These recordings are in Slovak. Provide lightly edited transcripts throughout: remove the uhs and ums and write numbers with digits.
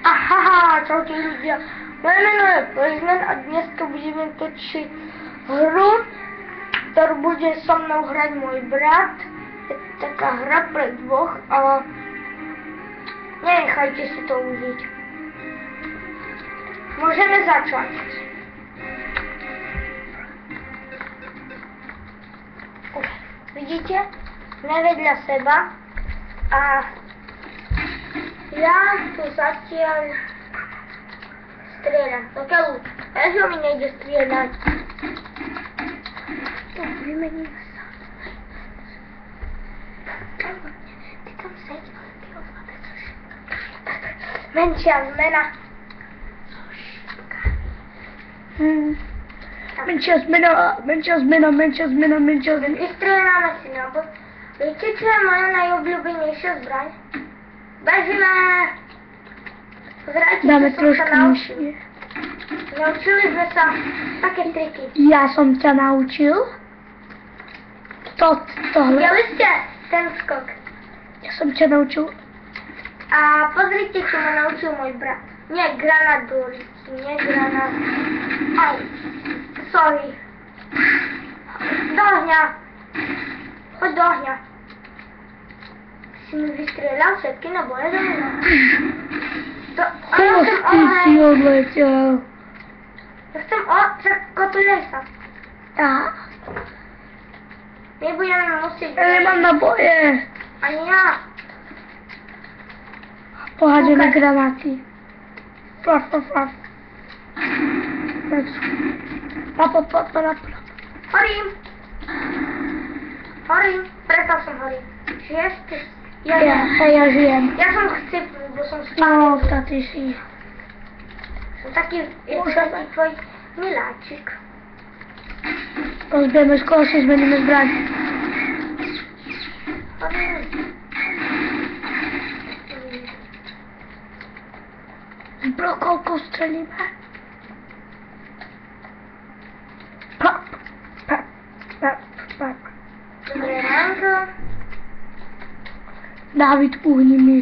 Aha, čaute ľudia. Moje meno je Poizmen a dneska budeme točiť hru, ktorú bude so mnou hrať môj brat. Je taká hra pre dvoch a nenechajte si to užiť. Môžeme začať. Vidíte? Sme vedľa seba a ja tu zatiaľ strieľam. Pokiaľ Ežo mi nejde strieľať. Vymeníme sa. Ty tam seď, ale ty ovládaj so šipkami. Menšia zmena. So šipkami. Menšia zmena. Vystrieľame si na bod. Viete, čo je moja najobľúbenejšia zbraň? Bežíme! Pozerajte, dáme čo som sa trošku naučil. nižšie. Naučili sme sa také triky. Ja som ťa naučil. Tohle. Videli ste ten skok? Ja som ťa naučil. A pozrite, čo ma naučil môj brat. Nie granát do ulici, nie granát. Aj, sorry. Do ohňa. Poď do ohňa. Si mi vystrieľal všetky naboje do mňa. Ty si odletel. Ja chcem kotulej sa. Á, My budeme musieť... ja nemám naboje. Ani ja. Pohádžeme granáty. Flaf. Horím. Prestal som horím. Žiješ ty? Ja žijem. Ja som chcipnul, bo som No, spal. to ty si. Som taký tvoj miláčik. Rozbijeme, skoro si zmeníme zbraň. Horím. S brokovkou strelíme. Pap. Dobré ránko. Dávid, uhni mi.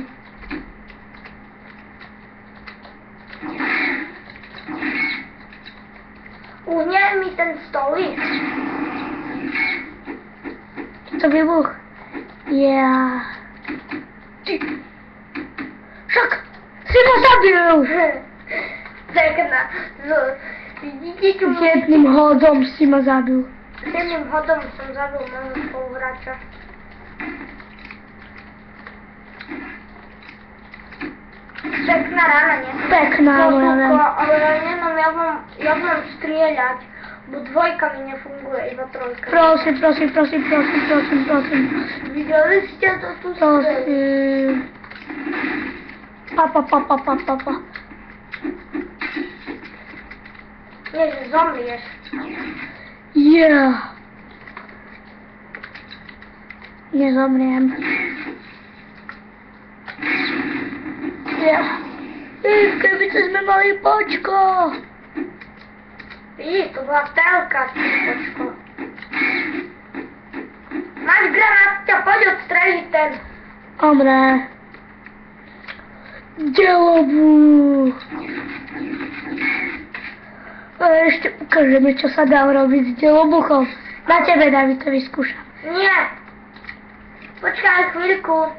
Uhnie mi ten stolík. To vybuch. Ja. Ty. Však si ma zabil. Pekná. Vidíte, čo mu... Jedným hodom si ma zabil. Jedným hodom som zabil môjho spoluhráča. Pekná rána, nie? Pekná moja rána. Ale ja nemám, ja mám strieľať, bo dvojka mi nefunguje, iba trojka. Prosím. Videli ste to tu strieľať? Papa. Nie, že zomrieš. Yeah. Nezomriem. Yeah. Keby to sme mali počko. Vidíš, to bola telka, počko. Máš granát, poď odstreliť ten. Dobre. Delobu. Ešte ukážeme, čo sa dá urobiť s delobuchom. Na tebe, David, to vyskúšam. Nie. Počkaj chvíľku.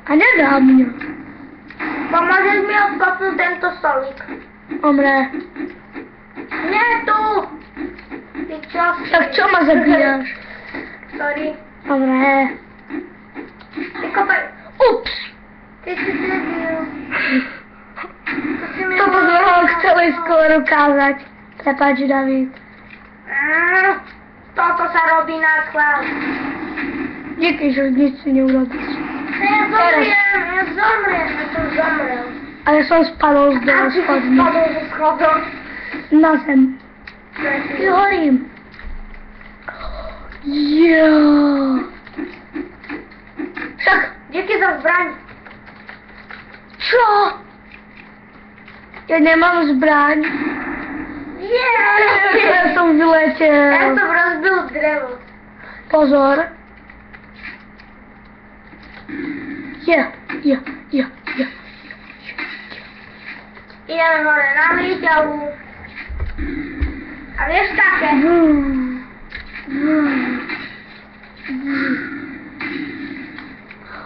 A nedá mňa. Pomôžeš mi odkopnúť tento stolík. Dobre. Nie tu. Ty čo? Tak čo ma zabíjaš? Sorry. Dobre. Ty kopaj. Ups. Ty si debil. Toto sme vám chceli skôr ukázať. Prepáč, David. Toto sa robí na chvál. Díky, že nič si neurobíš. Ja zomriem, ja som zomrel. A ja som spadol z A dole ty si schodmi. spadol zo schodov. Na zem. I horím. Však. Díky za zbraň. Čo? Ja nemám zbraň. Ja som vyletel. Ja som rozbil drevo. Pozor. Ja. Ideme hore na výťahu. A vieš také?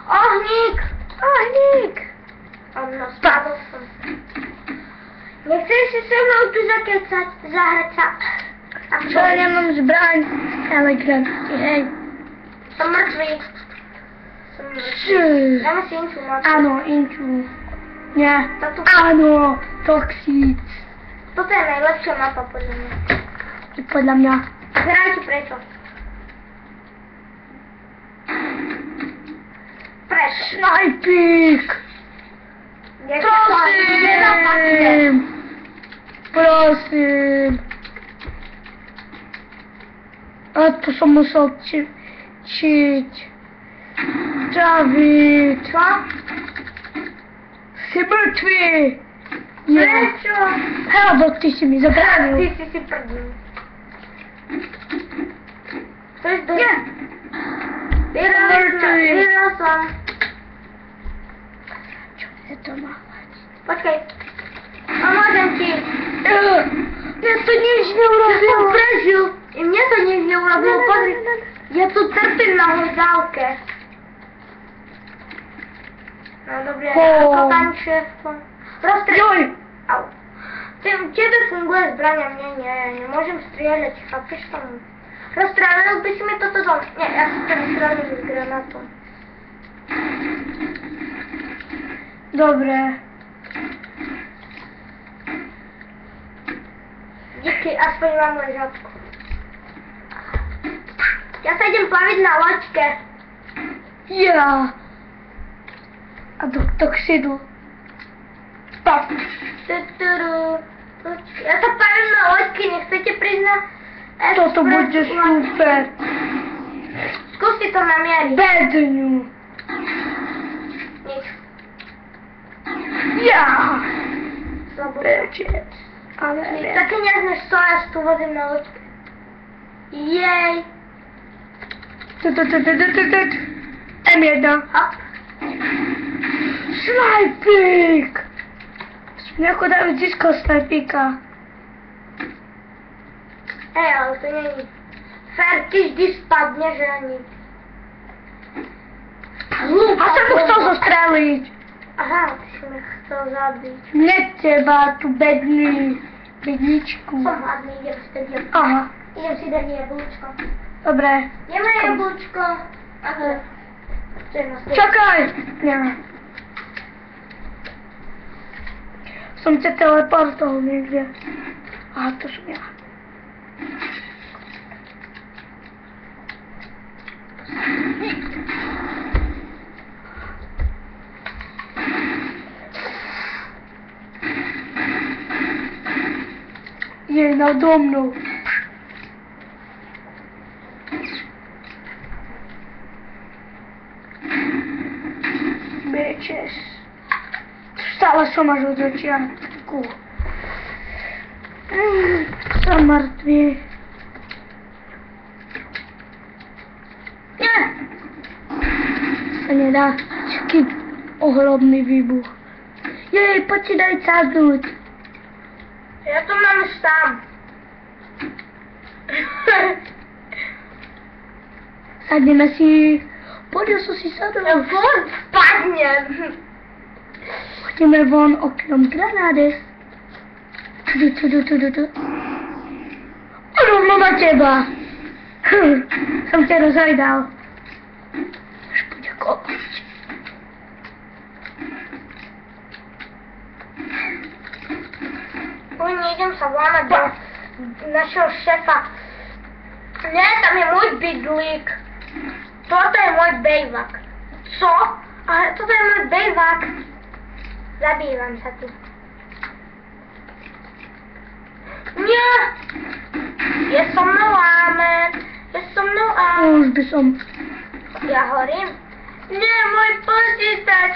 Ohník! Ohník! No, spadol som. Nechceš si so mnou tu zakecať, zahrať sa? Čo, ja mám zbraň, ale granáty, hej. Som mŕtvý. Dáme si inču moc. Áno, inču. Nie. Toto- Áno, toxic. Toto je najlepšia mapa podľa mňa. Podľa mňa. Zerám ti prečo. Prečo? Snajpík. Prosím! Prosím. A to som musel traviť. Čo? Si mŕtvý. Nie. Prečo? Lebo ty si mi Ty zabranil. si prdný. Chceš do... Nie. Vyhral som. Čo je to mávať? Počkaj. Pomôžem ti. Ja to nič neurobil. Som prežil. I mne to nič neurobilo. Pozri. Ja tu trpím na hľadálke. No dobre, ako tam šéfko. Joj. Au. Tebe funguje zbraň a mne nie. Ja nemôžem strieľať. Chápeš tomu? Rozstrelil by si mi toto dom. Nie, ja si to rozstrelil s granátom. Dobre. Díky, aspoň mám ležatku. Ja sa idem plaviť na loďke. Ja. A do toxidu. Tak. Tuturu. Ja sa plavím na loďke, nechcete priznať? Toto bude super. Skúsi to namieriť. Bedňu. Nič. Ja. Slabo. Bečec. Ale Nič. Také nežné stoja, tu vodím na loďke. Jej. M1. Hop. Snajpík. Nejako David získal snajpíka. Hej, ale to není. Fér, ty vždy spadneš ani. A som mu chcel zostreliť. Aha, ty si mi chcel zabiť. Mne teba, tu bedničku. Som hladný, idem si dať jablčko. Aha, Idem si dať jablčko. dobre. Jeme jablčko. Aha. To je na stole. Čakaj! Nie. Som ťa teleportoval niekde. Aha, to som ja. Je nado mnou. Bitches. Stále som až od začiatku. Som mŕtvý. Nie! Sa nedá. Čaký ohromný výbuch. Jej, poď si daj sadnúť. Ja to mám sám. Sadneme si. Poď, ja som si Ja sadol. furt spadnem. Chodíme von oknom granádes. Tu. Rovno na teba. Som ťa rozhajdal. Až poďakovať. Uj, nejdem sa vlámať do našeho šefa. Nie, tam je môj bydlík. Toto je môj bejvak. Co? Ale toto je môj bejvak. Zabývam sa tu. Nie! Je so mnou amen. Je so mnou amen. Už by som... Ja horím. Nie, môj počítač.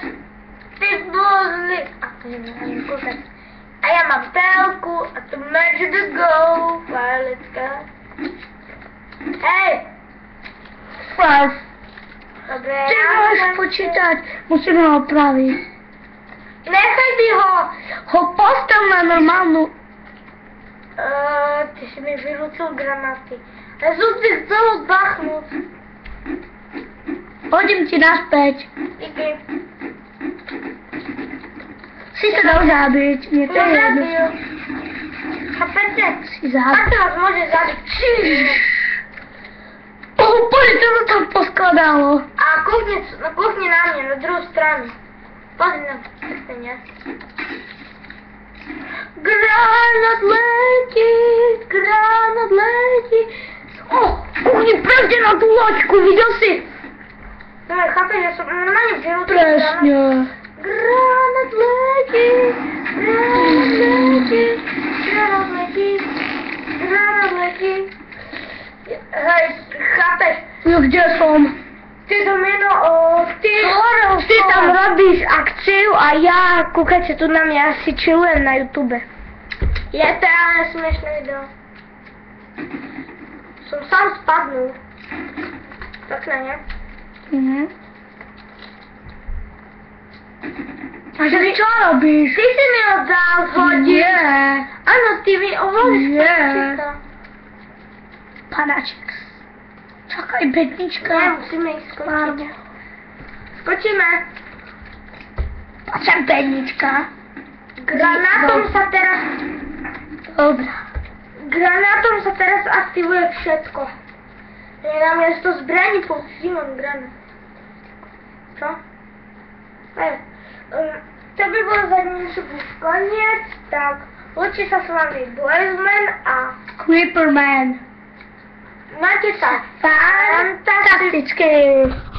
Ty blúzny. A to je môj kúkať. A ja mám telku a tu measure to go. Let's go. Hej! Wow. Dobre, Ty máš počítať. Musíme ho opraviť. Nechaj mi ho! Ho postav na normálnu. Ty si mi vylúčil granáty. Ja som si chcel odbachnúť. Hodím ti naspäť. Díky. Si sa dal zabiť. Nie, to je jedno. zabil. Chápete? Si zabiť. Ako vás môže zabiť? Úplne to sa tam poskladalo. A kúkni na mňa, na druhú stranu. Pozri na prstenia. Granát letí. Kúkni presne na tú loďku, videl si? No, chápeš, že som normálne vylúčil Presne. Granát letí. Hej, chápeš? No kde som? Ty Domino, ty som. tam robíš akciu a ja, kúkajte tu na mňa, si chillujem na YouTube. Je to ale smiešné video. Som sám spadnul. Pekné, nie? Mhm. A že čo robíš? Ty si mi ho dal hodiť. Nie. Áno, ty mi ovoliš Nie. panáčika. Panáčik. Čakaj, bednička. Nie, musíme ísť skočiť. Skočíme. Počkaj, bednička. Granátom sa teraz... Dobrá. Granátom sa teraz aktivuje všetko. Ja na miesto zbraní používam granát. Čo? To by bolo za dnešok už koniec, tak učí sa s vami Blazman a Creeperman. máte sa fantastické. Fantastické.